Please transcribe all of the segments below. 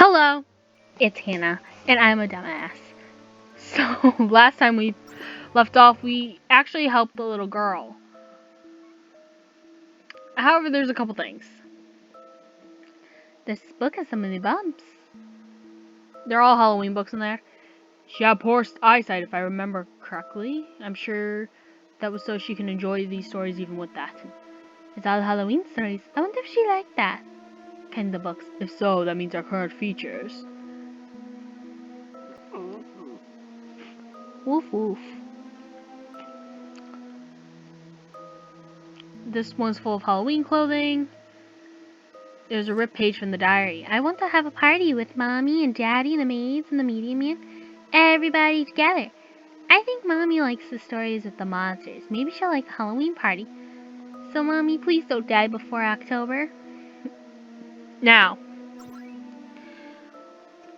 Hello, it's Hannah, and I'm a dumbass. So, last time we left off, we actually helped the little girl. However, there's a couple things. This book has so many bumps. They're all Halloween books in there. She had poor eyesight, if I remember correctly. I'm sure that was so she can enjoy these stories even with that. It's all Halloween stories. I wonder if she liked that kind of books. If so, that means our current features. Woof woof. This one's full of Halloween clothing. There's a ripped page from the diary. I want to have a party with Mommy and Daddy, the maids, and the medium man. Everybody together. I think Mommy likes the stories with the monsters. Maybe she'll like a Halloween party. So, Mommy, please don't die before October. Now,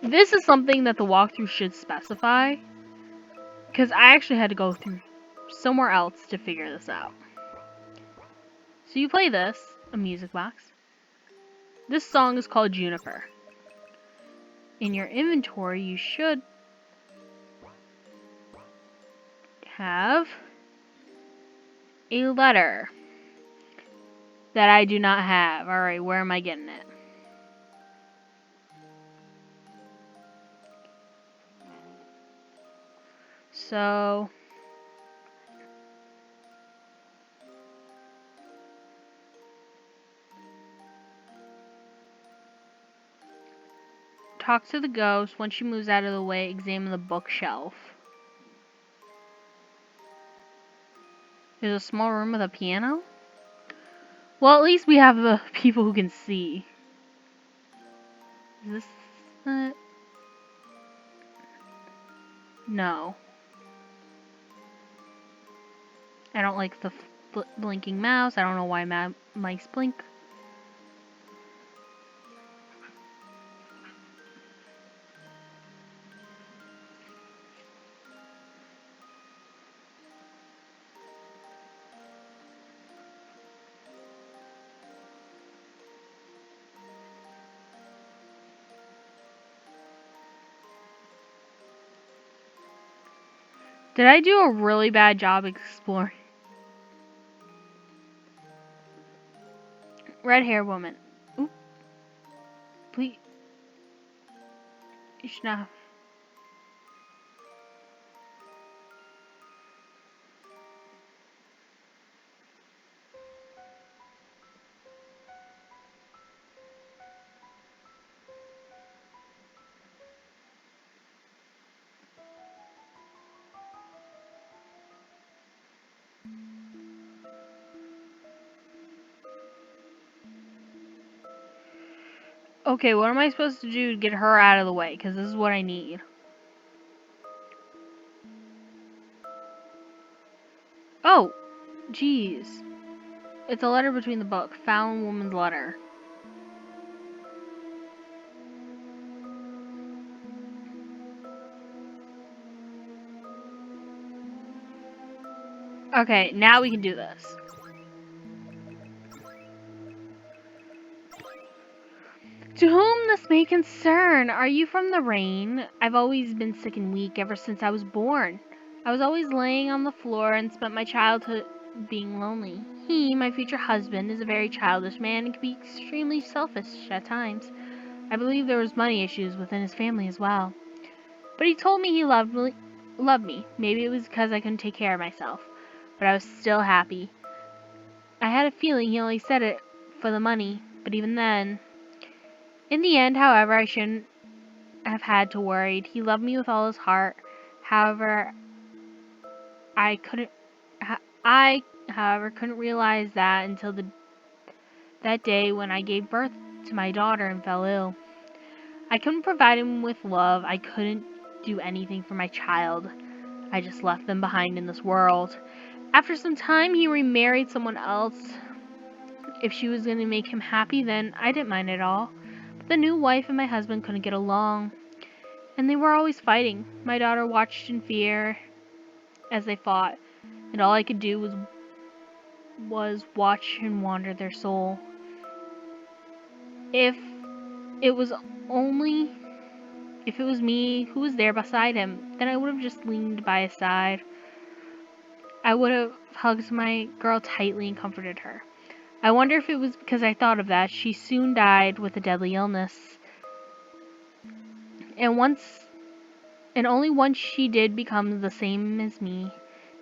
this is something that the walkthrough should specify, because I actually had to go through somewhere else to figure this out. So you play this, a music box. This song is called Juniper. In your inventory, you should have a letter that I do not have. Alright, where am I getting it? So, talk to the ghost. Once she moves out of the way, examine the bookshelf. There's a small room with a piano? Well, at least we have the people who can see. Is this it? No. I don't like the blinking mouse. I don't know why mice blink. Did I do a really bad job exploring? Red hair woman. Oop. Please. You should not. Okay, what am I supposed to do to get her out of the way? Because this is what I need. Oh, jeez. It's a letter between the book. Found woman's letter. Okay, now we can do this. To whom this may concern, are you from the rain? I've always been sick and weak ever since I was born. I was always laying on the floor and spent my childhood being lonely. He, my future husband, is a very childish man and can be extremely selfish at times. I believe there was money issues within his family as well. But he told me he loved me. Maybe it was because I couldn't take care of myself. But I was still happy. I had a feeling he only said it for the money, but even then... In the end, however, I shouldn't have had to worry. He loved me with all his heart. However, I couldn't realize that until that day when I gave birth to my daughter and fell ill. I couldn't provide him with love. I couldn't do anything for my child. I just left them behind in this world. After some time, he remarried someone else. If she was going to make him happy, then I didn't mind at all. But the new wife and my husband couldn't get along, and they were always fighting. My daughter watched in fear as they fought, and all I could do was watch and wander their soul. If it was only if it was me who was there beside him, then I would have just leaned by his side. I would have hugged my girl tightly and comforted her. I wonder if it was because I thought of that. She soon died with a deadly illness. And only once she did become the same as me,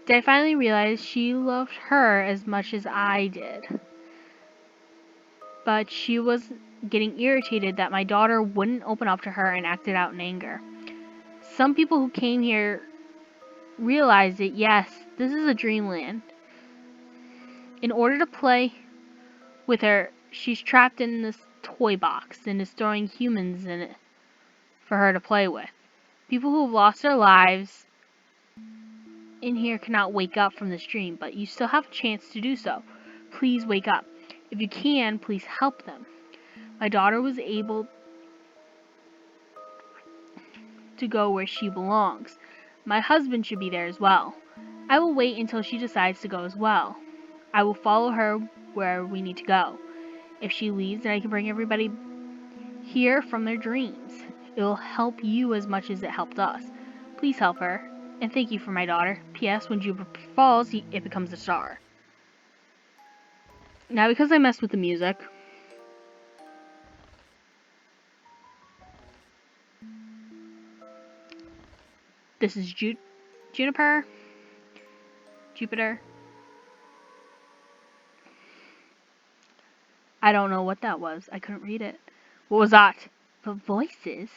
did I finally realize she loved her as much as I did. But she was getting irritated that my daughter wouldn't open up to her and acted out in anger. Some people who came here realized that yes, this is a dreamland. In order to play with her, she's trapped in this toy box and is throwing humans in it for her to play with. People who have lost their lives in here cannot wake up from this dream, but you still have a chance to do so. Please wake up. If you can, please help them. My daughter was able to go where she belongs. My husband should be there as well. I will wait until she decides to go as well. I will follow her where we need to go. If she leaves, then I can bring everybody here from their dreams. It will help you as much as it helped us. Please help her. And thank you for my daughter. P.S. When Jupiter falls, it becomes a star. Now, because I messed with the music, this is Jupiter. I don't know what that was. I couldn't read it. What was that? The voices.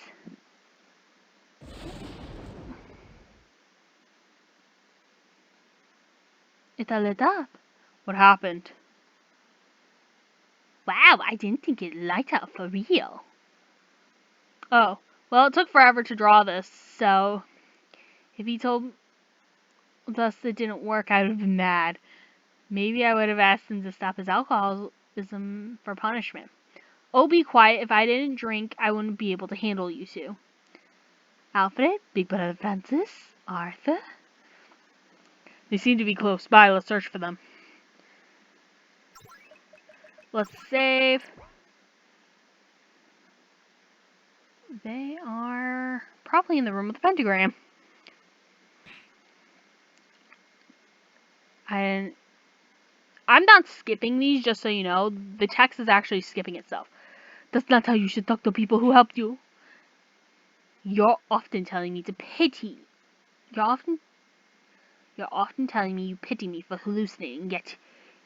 It all lit up. What happened? Wow, I didn't think it'd light up for real. Oh, well, it took forever to draw this, so if he told us it didn't work, I would have been mad. Maybe I would have asked him to stop his alcoholism for punishment. Oh, be quiet. If I didn't drink, I wouldn't be able to handle you two. Alfred, Big Brother Francis, Arthur. They seem to be close by. Let's search for them. Let's save. They are probably in the room with the pentagram. I'm not skipping these, just so you know. The text is actually skipping itself. That's not how you should talk to people who helped you. You're often telling me to pity. You're often telling me you pity me for hallucinating, yet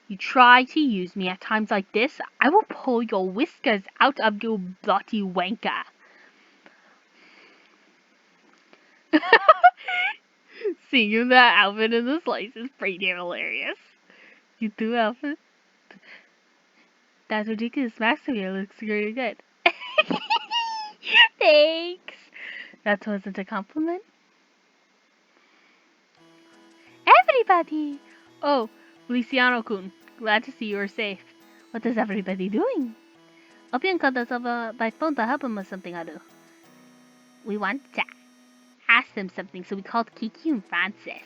you try to use me at times like this. I will pull your whiskers out of your bloody wanker. Seeing that outfit in the slice is pretty damn hilarious. You too, Alfred? That ridiculous mask of yours looks really good. Thanks. That wasn't a compliment. Everybody! Oh, Feliciano-kun. Glad to see you are safe. What is everybody doing? Opium called us over by phone to help him with something or do. We want to ask them something, so we called Kiki and Francis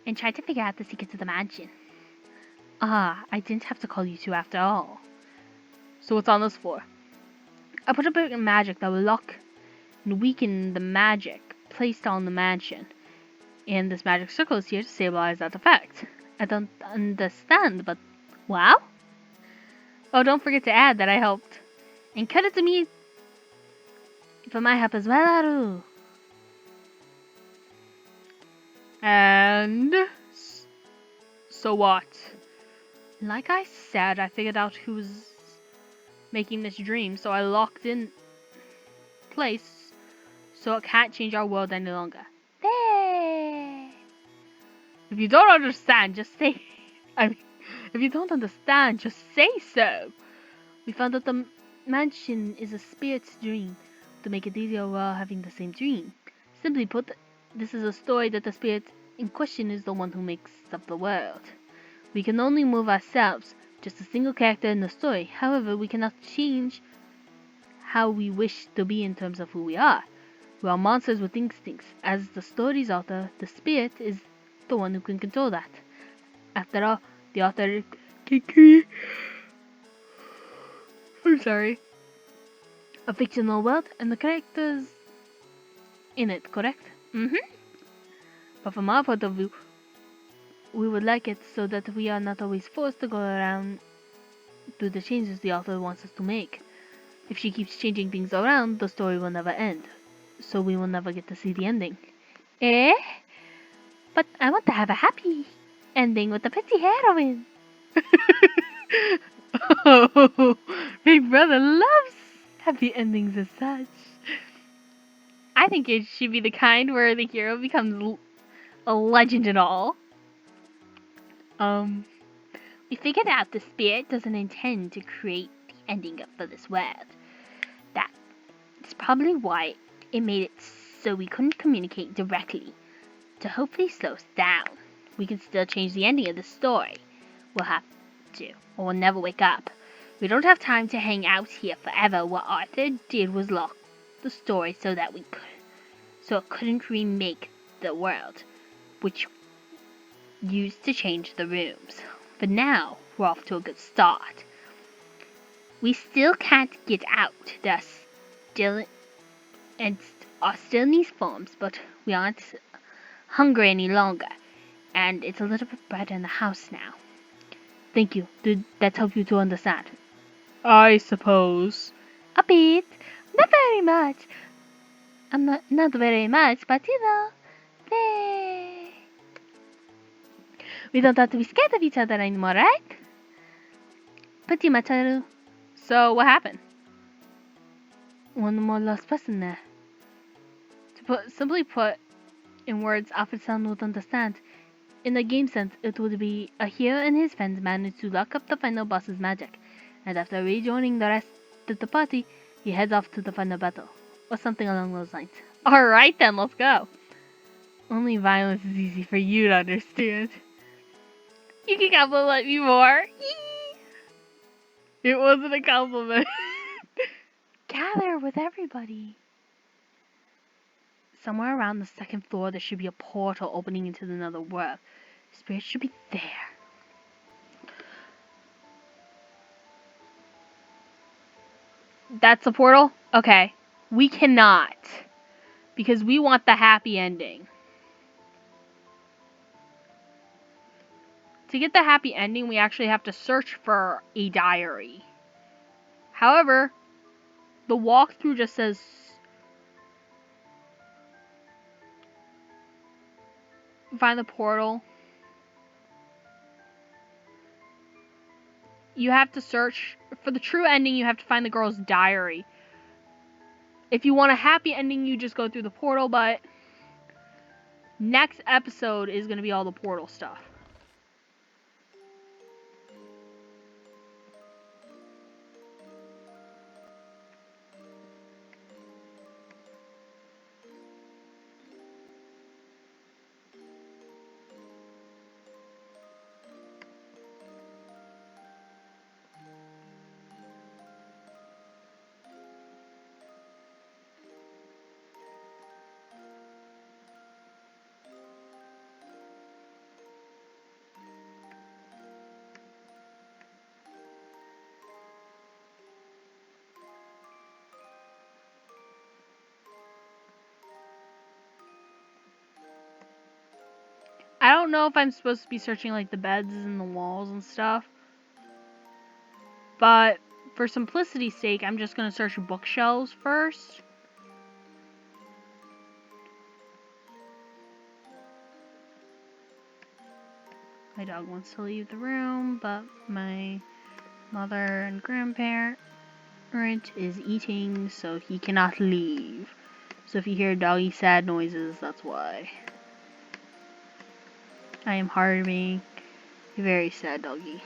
and tried to figure out the secrets of the mansion. Ah, I didn't have to call you two after all. So what's on this floor? I put a bit of magic that will lock and weaken the magic placed on the mansion. And this magic circle is here to stabilize that effect. I don't understand, but wow? Oh, don't forget to add that I helped. And cut it to me for my help as well, Aru. And so what? Like I said, I figured out who was making this dream, so I locked in place so it can't change our world any longer. There. If you don't understand, just say. If you don't understand, just say so. We found that the mansion is a spirit's dream. To make it easier, we're all having the same dream. Simply put, this is a story that the spirit in question is the one who makes up the world. We can only move ourselves, just a single character in the story. However, we cannot change how we wish to be in terms of who we are. We are monsters with instincts. As the story's author, the spirit is the one who can control that. After all, the author can create... I'm sorry. A fictional world and the characters in it, correct? Mm-hmm. But from our point of view, we would like it so that we are not always forced to go around do the changes the author wants us to make. If she keeps changing things around, the story will never end. So we will never get to see the ending. Eh? But I want to have a happy ending with a pretty heroine. Oh, Big Brother loves happy endings as such. I think it should be the kind where the hero becomes a legend and all. We figured out the spirit doesn't intend to create the ending for this world. That's probably why it made it so we couldn't communicate directly. To hopefully slow us down, we can still change the ending of the story. We'll have to, or we'll never wake up. We don't have time to hang out here forever. What Arthur did was lock the story so that it couldn't remake the world, which used to change the rooms. But now we're off to a good start. We still can't get out. There are still in these forms, but we aren't hungry any longer, and it's a little bit better in the house now. Thank you. Did that help you to understand? I suppose. A bit. Not very much. Not very much, but you know, they... We don't have to be scared of each other anymore, right? Pretty much, Haru. So, what happened? One more lost person there. Simply put, in words Alfred-san would understand. In the game sense, it would be a hero and his friends manage to lock up the final boss's magic, and after rejoining the rest of the party, he heads off to the final battle, or something along those lines. Alright then, let's go. Only violence is easy for you to understand. You can compliment me more. It wasn't a compliment. Gather with everybody. Somewhere around the second floor, there should be a portal opening into another world. Spirit should be there. That's a portal? Okay. We cannot. Because we want the happy ending. To get the happy ending, we actually have to search for a diary. However, the walkthrough just says... Find the portal. You have to search... For the true ending, you have to find the girl's diary. If you want a happy ending, you just go through the portal, but... Next episode is going to be all the portal stuff. I don't know if I'm supposed to be searching like the beds and the walls and stuff. But for simplicity's sake, I'm just going to search bookshelves first. My dog wants to leave the room, but my mother and grandparent is eating, so he cannot leave. So if you hear doggy sad noises, that's why. I am harming a very sad doggy.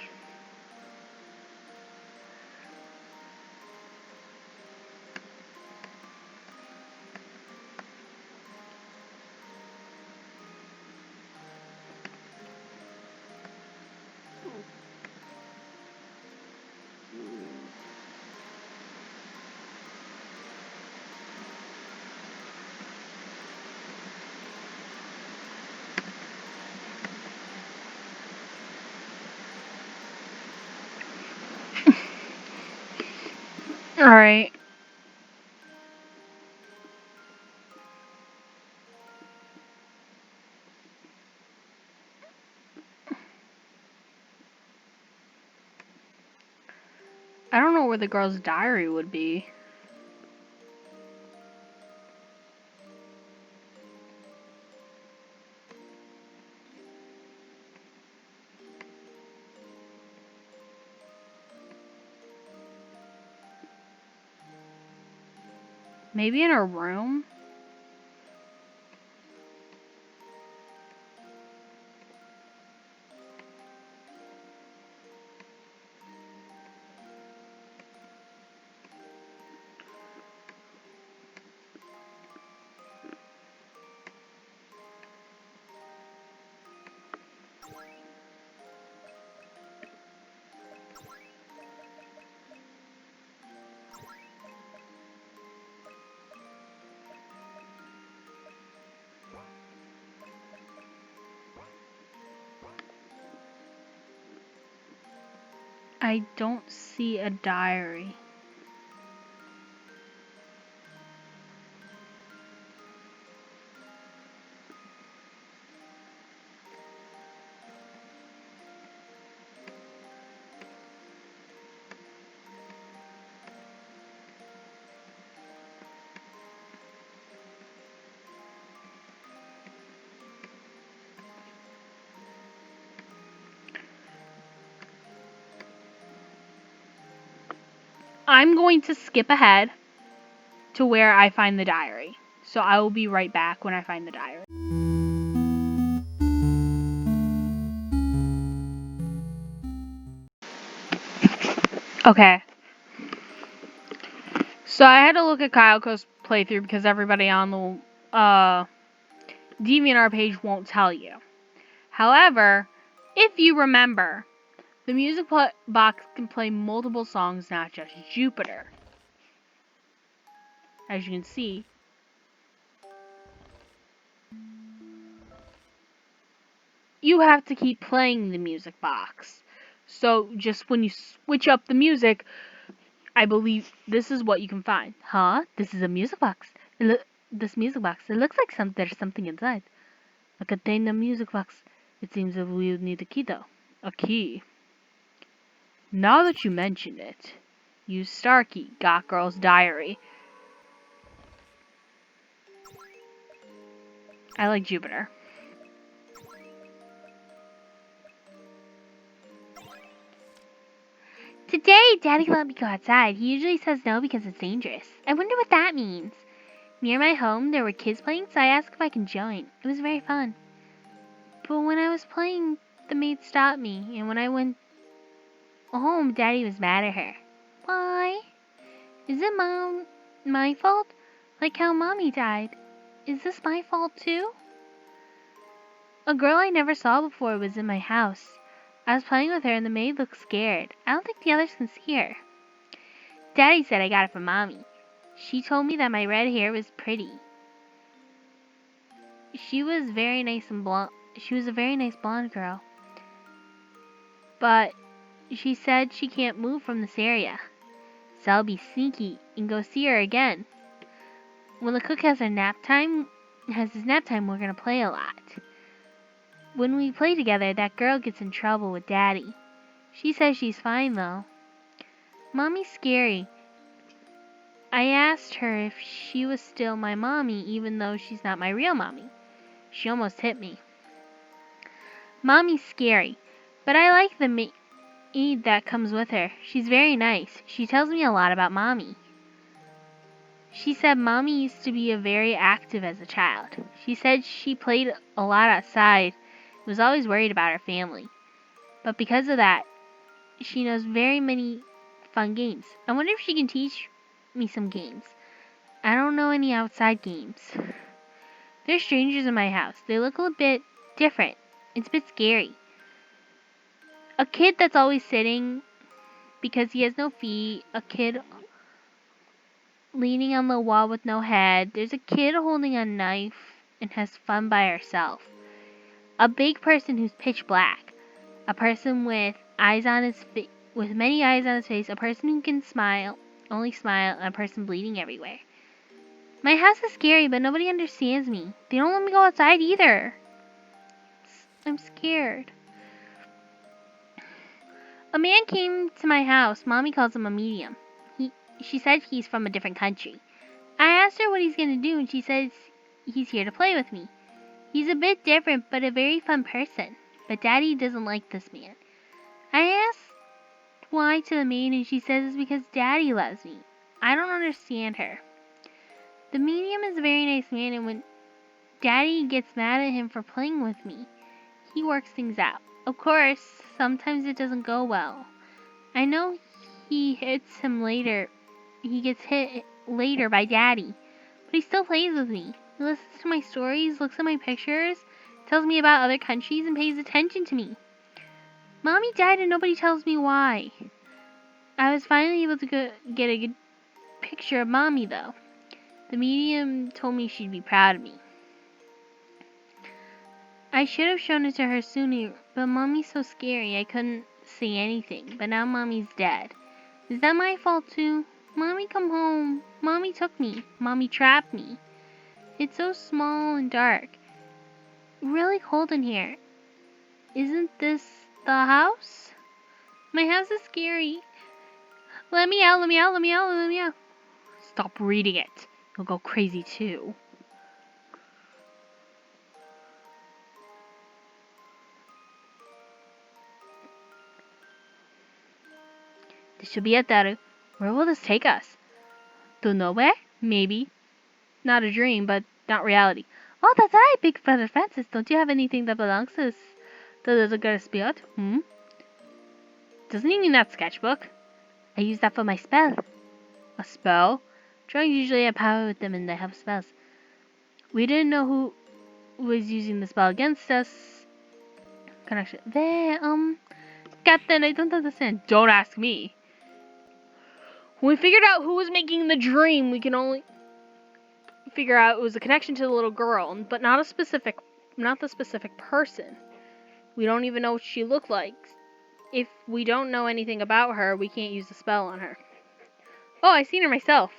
Alright. where the girl's diary would be. Maybe in her room? I don't see a diary. I'm going to skip ahead to where I find the diary. So I will be right back when I find the diary. Okay. So I had to look at Kyle's playthrough because everybody on the DeviantArt page won't tell you. However, if you remember, the music box can play multiple songs, not just Jupiter. As you can see. You have to keep playing the music box. So just when you switch up the music, I believe this is what you can find. Huh? This is a music box. This music box. It looks like there's something inside. A container music box. It seems that we would need a key though. A key. Now that you mention it, use star key. Got Girl's diary. I like Jupiter. Today, Daddy let me go outside. He usually says no because it's dangerous. I wonder what that means. Near my home, there were kids playing, so I asked if I can join. It was very fun. But when I was playing, the maid stopped me, and when I went home, Daddy was mad at her. Why? Is it my fault? Like how Mommy died. Is this my fault too? A girl I never saw before was in my house. I was playing with her and the maid looked scared. I don't think the others can see her. Daddy said I got it from Mommy. She told me that my red hair was pretty. She was very nice and blonde. She was a very nice blonde girl. But she said she can't move from this area. So I'll be sneaky and go see her again. When the cook has his nap time, we're gonna play a lot. When we play together, that girl gets in trouble with Daddy. She says she's fine though. Mommy's scary. I asked her if she was still my mommy, even though she's not my real mommy. She almost hit me. Mommy's scary, but I like the maid that comes with her. She's very nice. She tells me a lot about Mommy. She said Mommy used to be very active as a child. She said she played a lot outside, was always worried about her family. But because of that, she knows very many fun games. I wonder if she can teach me some games. I don't know any outside games. There's strangers in my house. They look a bit different. It's a bit scary. A kid that's always sitting because he has no feet. A kid leaning on the wall with no head. There's a kid holding a knife and has fun by herself. A big person who's pitch black. A person with eyes on his with many eyes on his face. A person who can smile, only smile, and a person bleeding everywhere. My house is scary, but nobody understands me. They don't let me go outside either. I'm scared. A man came to my house. Mommy calls him a medium. She said he's from a different country. I asked her what he's gonna do, and she says he's here to play with me. He's a bit different, but a very fun person. But Daddy doesn't like this man. I asked why to the maid, and she says it's because Daddy loves me. I don't understand her. The medium is a very nice man, and when Daddy gets mad at him for playing with me, he works things out. Of course, sometimes it doesn't go well. I know he hits him later. He gets hit later by Daddy, but he still plays with me. He listens to my stories, looks at my pictures, tells me about other countries, and pays attention to me. Mommy died and nobody tells me why. I was finally able to get a good picture of Mommy, though. The medium told me she'd be proud of me. I should have shown it to her sooner, but Mommy's so scary I couldn't say anything. But now Mommy's dead. Is that my fault too? Mommy, come home. Mommy took me. Mommy trapped me. It's so small and dark. Really cold in here. Isn't this the house? My house is scary. Let me out, let me out, let me out, let me out. Stop reading it. You'll go crazy too. This should be it, Daru. Where will this take us? To nowhere? Maybe. Not a dream, but not reality. Oh, that's right, Big Brother Francis. Don't you have anything that belongs to this, the little girl's spirit? Doesn't he mean that sketchbook? I use that for my spell. A spell? Drawings usually have power with them and they have spells. We didn't know who was using the spell against us. Connection. There, Captain, I don't understand. Don't ask me. When we figured out who was making the dream, we can only figure out it was a connection to the little girl, but not the specific person. We don't even know what she looked like. If we don't know anything about her, we can't use the spell on her. Oh, I seen her myself.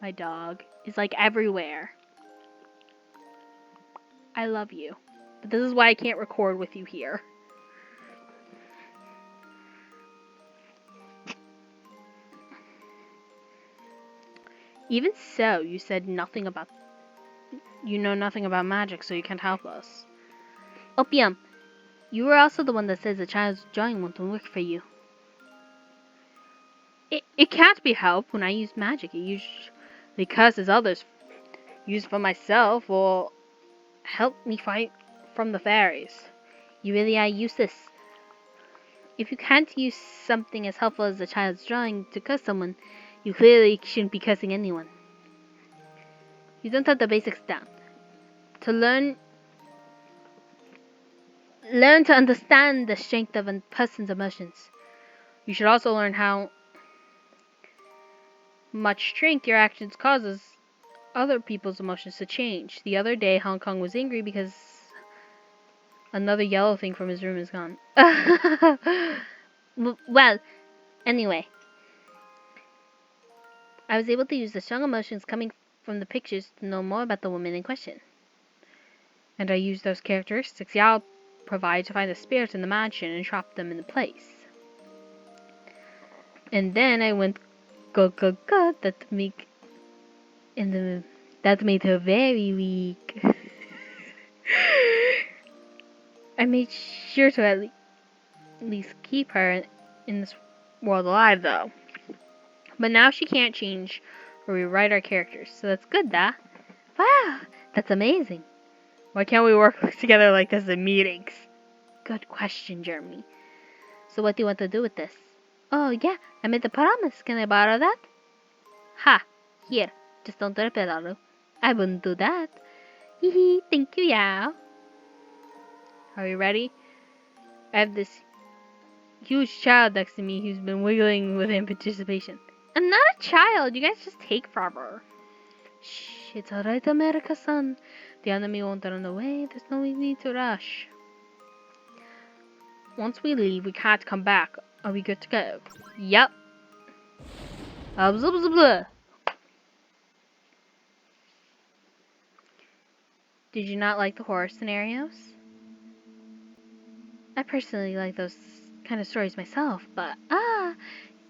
My dog is like everywhere. I love you. But this is why I can't record with you here. Even so, you said nothing about... You know nothing about magic, so you can't help us. Opium, you were also the one that says the child's drawing won't work for you. It can't be helped. When I use magic, it usually causes others. Use for myself or help me fight from the fairies. You really are useless. If you can't use something as helpful as a child's drawing to curse someone, you clearly shouldn't be cursing anyone. You don't have the basics down. To learn to understand the strength of a person's emotions. You should also learn how much strength your actions causes other people's emotions to change. The other day, Hong Kong was angry because another yellow thing from his room is gone. Well, anyway, I was able to use the strong emotions coming from the pictures to know more about the woman in question. And I used those characteristics Yao provided to find the spirits in the mansion and trap them in the place. And then I went go, that made her very weak. I made sure to at least keep her in this world alive, though. But now she can't change or rewrite our characters, so that's good, Wow, that's amazing. Why can't we work together like this in meetings? Good question, Jeremy. So what do you want to do with this? Oh, yeah, I made a promise. Can I borrow that? Ha! Here, just don't rip it, Aru. I wouldn't do that. Hee hee, thank you, Yao. Are you ready? I have this huge child next to me who's been wiggling with anticipation. I'm not a child. You guys just take forever. Shh, it's alright, America-san. The enemy won't run away. There's no need to rush. Once we leave, we can't come back. Are we good to go? Yep. Blah, blah, blah, blah. Did you not like the horror scenarios? I personally like those kind of stories myself, but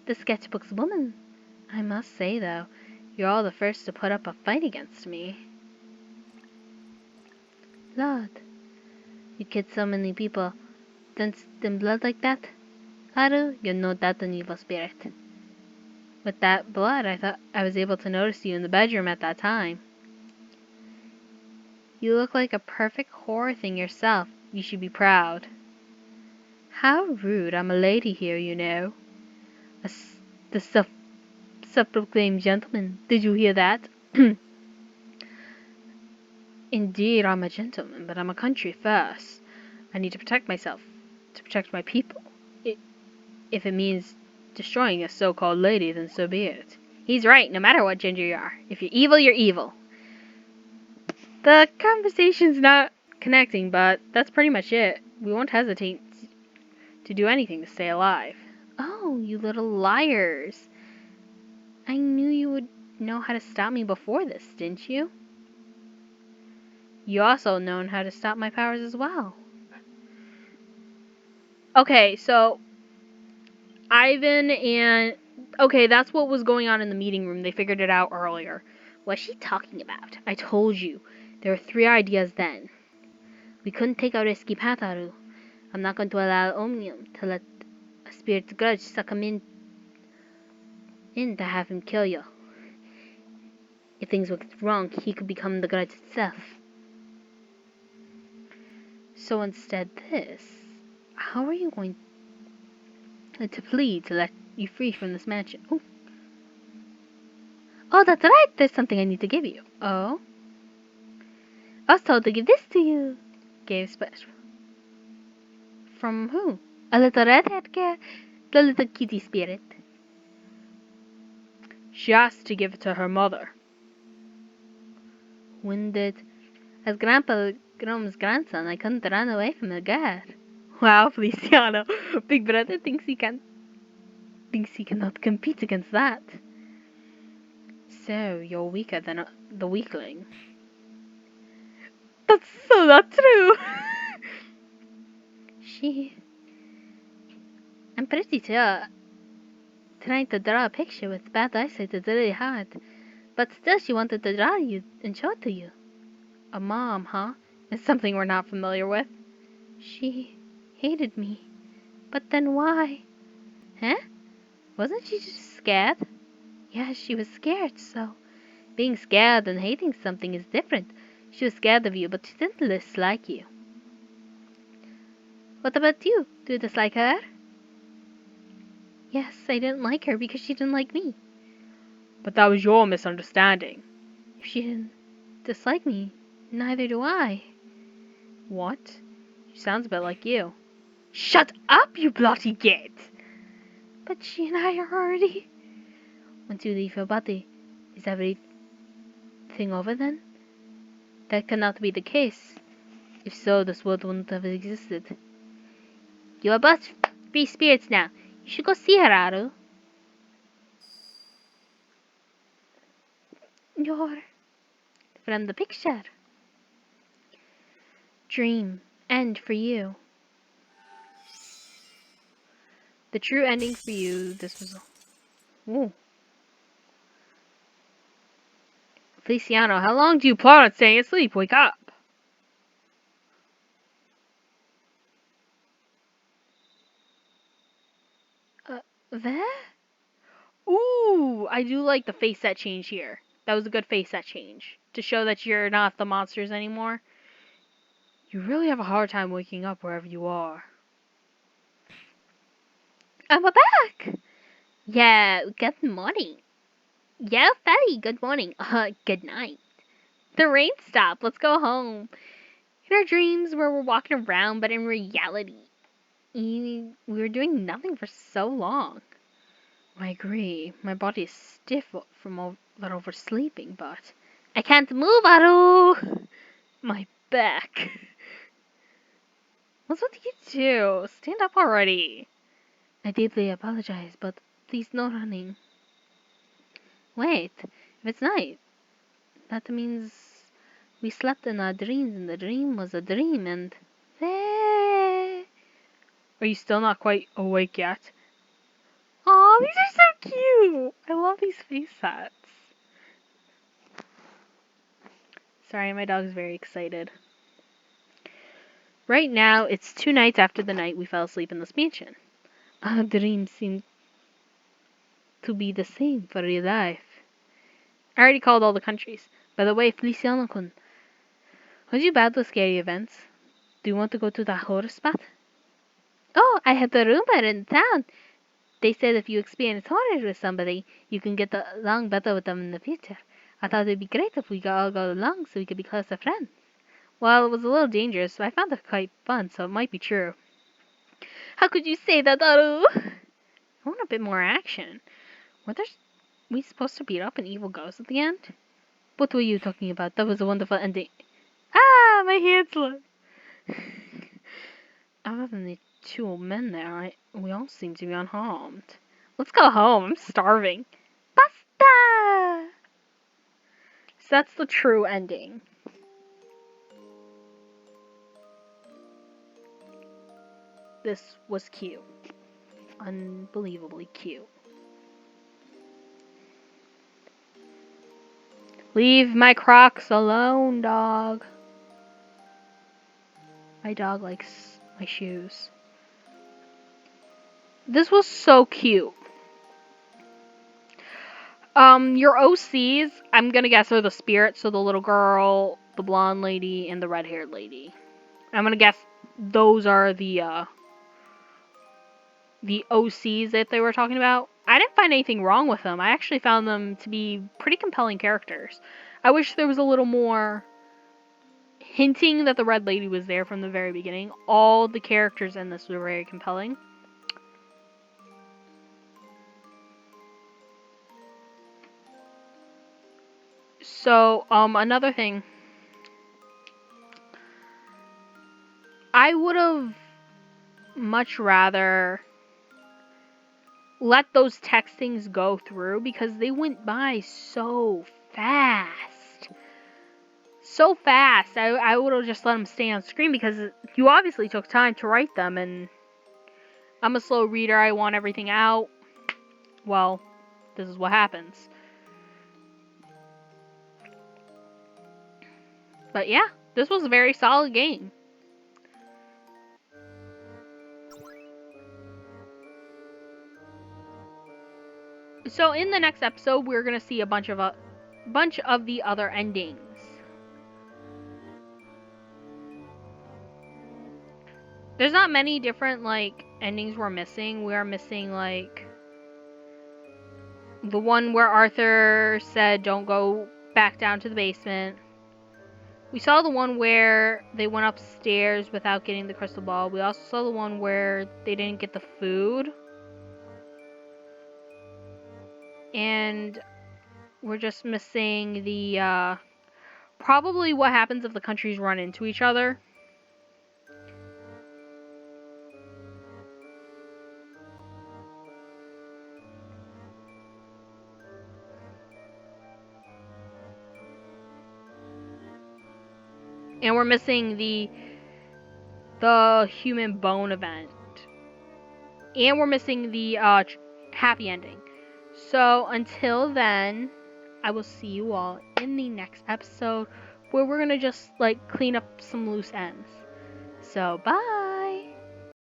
the sketchbook's woman. I must say, though, you're all the first to put up a fight against me. Lord, you killed so many people, then blood like that? Haru, you're no doubt an evil spirit. With that blood, I thought I was able to notice you in the bedroom at that time. You look like a perfect horror thing yourself. You should be proud. How rude. I'm a lady here, you know. The self-proclaimed gentleman. Did you hear that? Indeed, I'm a gentleman, but I'm a country first. I need to protect myself, to protect my people. If it means destroying a so-called lady, then so be it. He's right, no matter what gender you are. If you're evil, you're evil. The conversation's not connecting, but that's pretty much it. We won't hesitate to do anything to stay alive. Oh, you little liars. I knew you would know how to stop me before this, didn't you? You also known how to stop my powers as well. Okay, so Ivan and... Okay, that's what was going on in the meeting room. They figured it out earlier. What's she talking about? I told you. There were 3 ideas then. We couldn't take a risky path, Haru. I'm not going to allow Omnium to let a spirit's grudge suck him in to have him kill you. If things went wrong, he could become the grudge itself. So instead this, how are you going to plead to let you free from this mansion? Oh, that's right, there's something I need to give you. Oh? I was told to give this to you. Gave special. From who? A little redhead cat? The little kitty spirit. She asked to give it to her mother. When did... As Grandpa Grome's grandson, I couldn't run away from the guard. Wow, Feliciano. Big brother thinks he cannot compete against that. So, you're weaker than the weakling. That's so not true. I'm pretty sure trying to draw a picture with bad eyesight is really hard. But still she wanted to draw you and show it to you. A mom, huh? It's something we're not familiar with. She hated me. But then why? Huh? Wasn't she just scared? Yeah, she was scared, so... Being scared and hating something is different. She was scared of you, but she didn't dislike you. What about you? Do you dislike her? Yes, I didn't like her because she didn't like me. But that was your misunderstanding. If she didn't dislike me, neither do I. What? She sounds a bit like you. Shut up, you bloody git! But she and I are already... Once you leave your body, is everything over then? That cannot be the case. If so, this world wouldn't have existed. You are both free spirits now. You should go see her, Haru. You're from the picture. Dream. End for you. The true ending for you, this was... Ooh. Feliciano, how long do you plan on staying asleep? Wake up! There? Ooh, I do like the face set change here. That was a good face set change. To show that you're not the monsters anymore. You really have a hard time waking up wherever you are. And we're back! Yeah, good morning. Yeah, Fatty, good morning. Good night. The rain stopped. Let's go home. In our dreams where we're walking around, but in reality, we were doing nothing for so long. I agree. My body is stiff from oversleeping, but I can't move, Aru! My back. What's with you two? Stand up already. I deeply apologize, but please no running. Wait, if it's night, that means we slept in our dreams and the dream was a dream and... Are you still not quite awake yet? Aw, these are so cute! I love these face sets. Sorry, my dog's very excited. Right now, it's 2 nights after the night we fell asleep in this mansion. Our dreams seem to be the same for real life. I already called all the countries. By the way, Feliciano-kun, was you bad with scary events? Do you want to go to the horror spot? Oh, I had the rumor in town. They said if you experience horror with somebody, you can get along better with them in the future. I thought it'd be great if we could all go along so we could be closer friends. Well, it was a little dangerous, but I found it quite fun, so it might be true. How could you say that, Aru? I want a bit more action. We supposed to beat up an evil ghost at the end? What were you talking about? That was a wonderful ending. Ah, my hand slipped. Other than the 2 old men there, we all seem to be unharmed. Let's go home. I'm starving. Basta! So that's the true ending. This was cute. Unbelievably cute. Leave my Crocs alone, dog. My dog likes my shoes. This was so cute. Your OCs, I'm gonna guess are the spirits, so the little girl, the blonde lady, and the red-haired lady. I'm gonna guess those are the OCs that they were talking about. I didn't find anything wrong with them. I actually found them to be pretty compelling characters. I wish there was a little more hinting that the red lady was there from the very beginning. All the characters in this were very compelling. So, another thing. I would have much rather let those textings go through because they went by so fast. So fast. I would have just let them stay on screen because you obviously took time to write them, and I'm a slow reader. I want everything out. Well, this is what happens. But yeah, this was a very solid game. So in the next episode, we're gonna see a bunch of the other endings. There's not many different like endings we're missing. We are missing like the one where Arthur said don't go back down to the basement. We saw the one where they went upstairs without getting the crystal ball. We also saw the one where they didn't get the food. And we're just missing the probably what happens if the countries run into each other. And we're missing the human bone event. And we're missing the happy ending. So until then, I will see you all in the next episode where we're gonna just like clean up some loose ends. So bye.